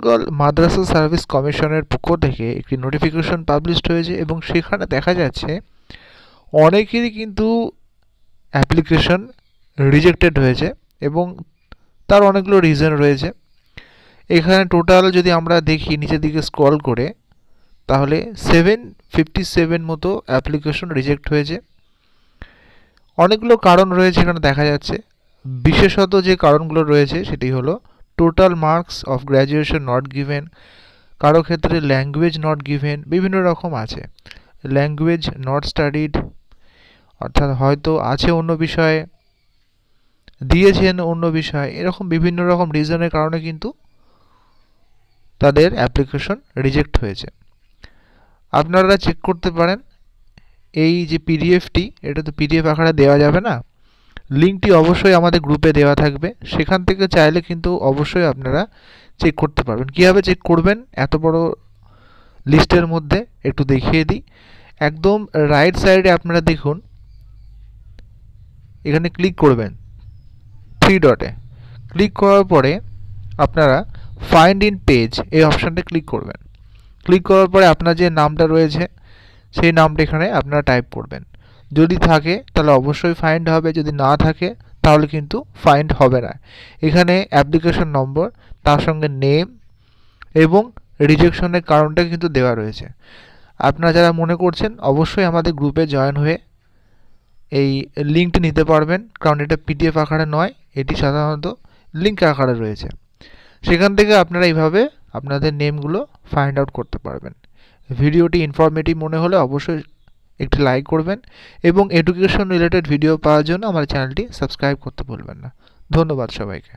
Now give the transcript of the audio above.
বেঙ্গল মাদ্রাসা service কমিশনের পক্ষ থেকে একটি নোটিফিকেশন পাবলিশড হয়েছে এবং সেখানে দেখা যাচ্ছে অনেকেরই কিন্তু অ্যাপ্লিকেশন রিজেক্টেড হয়েছে এবং তার অনেকগুলো রিজন রয়েছে। এখানে টোটাল যদি আমরা দেখি নিচের দিকে স্ক্রল করে, তাহলে 757 মতো অ্যাপ্লিকেশন রিজেক্ট হয়েছে। অনেকগুলো কারণ রয়েছে এখানে দেখা যাচ্ছে। বিশেষত যে কারণগুলো রয়েছে সেটি হলো total marks of graduation not given, কারো ক্ষেত্রে ল্যাঙ্গুয়েজ নট গিভেন, বিভিন্ন রকম আছে। ল্যাঙ্গুয়েজ নট স্টাডিড, অর্থাৎ হয়তো আছে অন্য বিষয়ে, দিয়েছেন অন্য বিষয়, এরকম বিভিন্ন রকম রিজনের কারণে কিন্তু তাদের অ্যাপ্লিকেশন রিজেক্ট হয়েছে। আপনারা চেক করতে পারেন। এই যে পিডিএফটি, এটা তো পিডিএফ আকারে দেওয়া যাবে না, লিঙ্কটি অবশ্যই আমাদের গ্রুপে দেওয়া থাকবে, সেখান থেকে চাইলে কিন্তু অবশ্যই আপনারা চেক করতে পারবেন। কীভাবে চেক করবেন এত বড় লিস্টের মধ্যে একটু দেখিয়ে দিই। একদম রাইট সাইডে আপনারা দেখুন, এখানে ক্লিক করবেন 3 ডটে। ক্লিক করার পরে আপনারা ফাইন্ড ইন পেজ এই অপশানটা ক্লিক করবেন। ক্লিক করার পরে আপনার যে নামটা রয়েছে সেই নামটা এখানে আপনারা টাইপ করবেন। যদি থাকে তাহলে অবশ্যই ফাইন্ড হবে, যদি না থাকে তাহলে কিন্তু ফাইন্ড হবে না। এখানে অ্যাপ্লিকেশন নম্বর, তার সঙ্গে নেম এবং রিজেকশনের কারণটা কিন্তু দেওয়া রয়েছে। আপনারা যারা মনে করছেন অবশ্যই আমাদের গ্রুপে জয়েন হয়ে এই লিঙ্কটি নিতে পারবেন, কারণ এটা পিডিএফ আকারে নয়, এটি সাধারণত লিঙ্ক আকারে রয়েছে। সেখান থেকে আপনারা এইভাবে আপনাদের নেমগুলো ফাইন্ড আউট করতে পারবেন। ভিডিওটি ইনফরমেটিভ মনে হলে অবশ্যই একটি লাইক করবেন এবং এডুকেশন রিলেটেড ভিডিও পাওয়ার জন্য আমার চ্যানেলটি সাবস্ক্রাইব করতে ভুলবেন না। ধন্যবাদ সবাইকে।